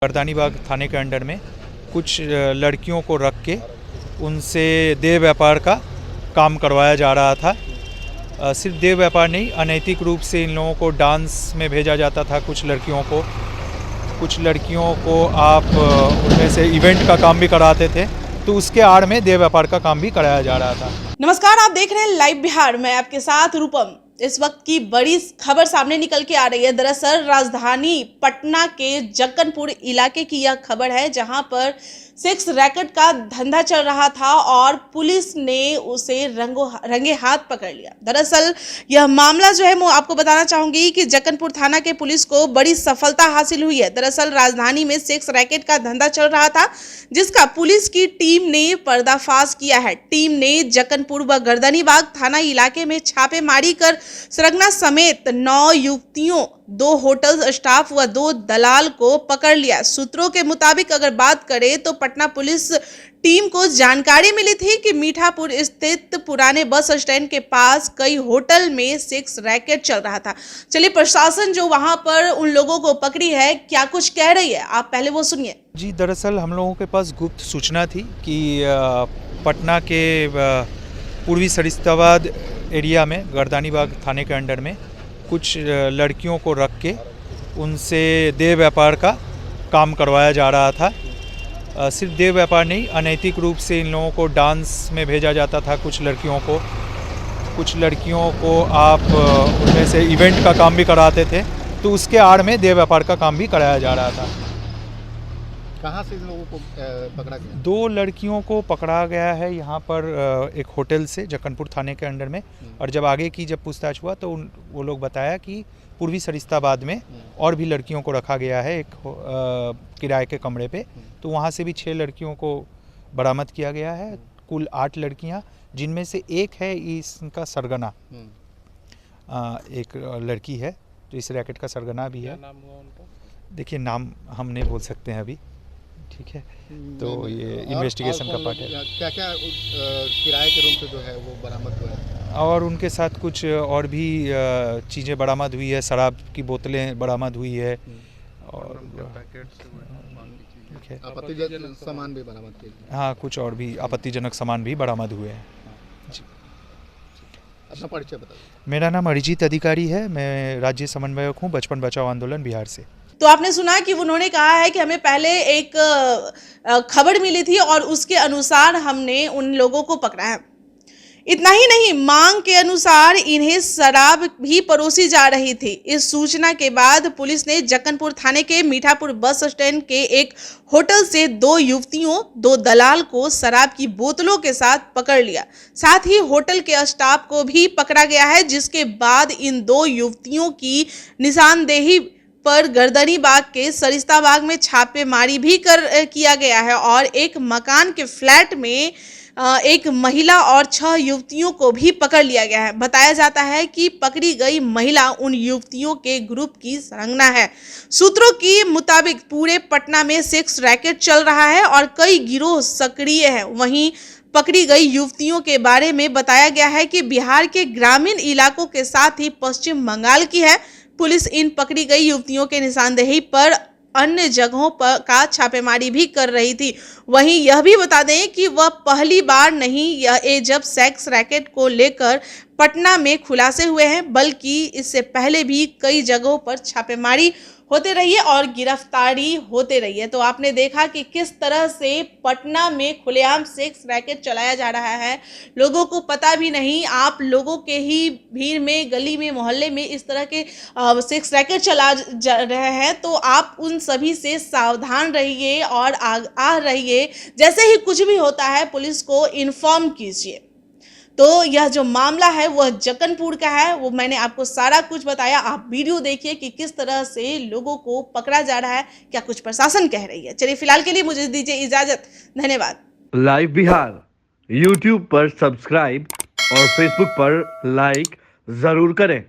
गर्दानी बाग थाने के अंडर में कुछ लड़कियों को रख के उनसे देह व्यापार का काम करवाया जा रहा था। सिर्फ देह व्यापार नहीं, अनैतिक रूप से इन लोगों को डांस में भेजा जाता था। कुछ लड़कियों को आप उनमें से इवेंट का काम भी कराते थे, तो उसके आड़ में देह व्यापार का काम भी कराया जा रहा था। नमस्कार, आप देख रहे हैं लाइव बिहार। मैं आपके साथ रूपम। इस वक्त की बड़ी खबर सामने निकल के आ रही है। दरअसल राजधानी पटना के जक्कनपुर इलाके की यह खबर है, जहां पर सेक्स रैकेट का धंधा चल रहा था और पुलिस ने उसे रंगे हाथ पकड़ लिया। दरअसल यह मामला जो है मैं आपको बताना चाहूंगी कि जक्कनपुर थाना के पुलिस को बड़ी सफलता हासिल हुई है। दरअसल राजधानी में सेक्स रैकेट का धंधा चल रहा था, जिसका पुलिस की टीम ने पर्दाफाश किया है। टीम ने जक्कनपुर व गर्दनी बाग थाना इलाके में छापेमारी कर सरगना समेत 9 युवतियों, 2 होटल स्टाफ व 2 दलाल को पकड़ लिया। सूत्रों के मुताबिक अगर बात करें तो पटना पुलिस टीम को जानकारी मिली थी कि मीठापुर स्थित पुराने बस स्टैंड के पास कई होटल में सेक्स रैकेट चल रहा था। चलिए, प्रशासन जो वहां पर उन लोगों को पकड़ी है, क्या कुछ कह रही है, आप पहले वो सुनिए। जी, दरअसल हम लोगों के पास गुप्त सूचना थी कि पटना के पूर्वी सरिस्ताबाद एरिया में गर्दानी बाग थाने के अंडर में कुछ लड़कियों को रख के उनसे देह व्यापार का काम करवाया जा रहा था। सिर्फ देह व्यापार नहीं, अनैतिक रूप से इन लोगों को डांस में भेजा जाता था। कुछ लड़कियों को आप उनमें से इवेंट का काम भी कराते थे, तो उसके आड़ में देह व्यापार का काम भी कराया जा रहा था। कहाँ से इन लोगों को पकड़ा गया? 2 लड़कियों को पकड़ा गया है यहाँ पर एक होटल से, जक्कनपुर थाने के अंडर में। और जब आगे की पूछताछ हुआ तो वो लोग बताया कि पूर्वी सरिस्ताबाद में और भी लड़कियों को रखा गया है एक किराए के कमरे पे, तो वहाँ से भी 6 लड़कियों को बरामद किया गया है। कुल 8 लड़कियाँ, जिनमें से एक है इसका सरगना, एक लड़की है जो इस रैकेट का सरगना भी है। नाम हुआ उनका? देखिए, नाम हम नहीं बोल सकते हैं अभी, ठीक है, तो ये इन्वेस्टिगेशन का पार्ट है। क्या क्या किराए के रूम से जो है वो बरामद हुआ है? और उनके साथ कुछ और भी चीज़ें बरामद हुई है। शराब की बोतलें बरामद हुई है और आपत्तिजनक सामान भी बरामद किए। हाँ, कुछ और भी आपत्तिजनक सामान भी बरामद हुए हैं। अपना परिचय बताइए। मेरा नाम अरिजीत अधिकारी है, मैं राज्य समन्वयक हूँ बचपन बचाओ आंदोलन बिहार से। तो आपने सुना कि उन्होंने कहा है कि हमें पहले एक खबर मिली थी और उसके अनुसार हमने उन लोगों को पकड़ा है। इतना ही नहीं, मांग के अनुसार इन्हें शराब भी परोसी जा रही थी। इस सूचना के बाद पुलिस ने जक्कनपुर थाने के मीठापुर बस स्टैंड के एक होटल से 2 युवतियों, 2 दलाल को शराब की बोतलों के साथ पकड़ लिया। साथ ही होटल के स्टाफ को भी पकड़ा गया है, जिसके बाद इन 2 युवतियों की निशानदेही पर गर्दनी बाग के सरिस्ता बाग में छापेमारी भी किया गया है और एक मकान के फ्लैट में एक महिला और 6 युवतियों को भी पकड़ लिया गया है। बताया जाता है कि पकड़ी गई महिला उन युवतियों के ग्रुप की सरंगना है। सूत्रों के मुताबिक पूरे पटना में सेक्स रैकेट चल रहा है और कई गिरोह सक्रिय हैं। वहीं पकड़ी गई युवतियों के बारे में बताया गया है कि बिहार के ग्रामीण इलाकों के साथ ही पश्चिम बंगाल की है। पुलिस इन पकड़ी गई युवतियों के निशानदेही पर अन्य जगहों पर का छापेमारी भी कर रही थी। वहीं यह भी बता दें कि वह पहली बार नहीं, यह जब सेक्स रैकेट को लेकर पटना में खुलासे हुए हैं, बल्कि इससे पहले भी कई जगहों पर छापेमारी होते रही है और गिरफ्तारी होते रही है। तो आपने देखा कि किस तरह से पटना में खुलेआम सेक्स रैकेट चलाया जा रहा है। लोगों को पता भी नहीं, आप लोगों के ही भीड़ में, गली में, मोहल्ले में इस तरह के सेक्स रैकेट चला जा रहे हैं, तो आप उन सभी से सावधान रहिए और आ रहिए। जैसे ही कुछ भी होता है, पुलिस को इन्फॉर्म कीजिए। तो यह जो मामला है वह जक्कनपुर का है, वो मैंने आपको सारा कुछ बताया। आप वीडियो देखिए कि किस तरह से लोगों को पकड़ा जा रहा है, क्या कुछ प्रशासन कह रही है। चलिए, फिलहाल के लिए मुझे दीजिए इजाजत। धन्यवाद। लाइव बिहार YouTube पर सब्सक्राइब और Facebook पर लाइक जरूर करें।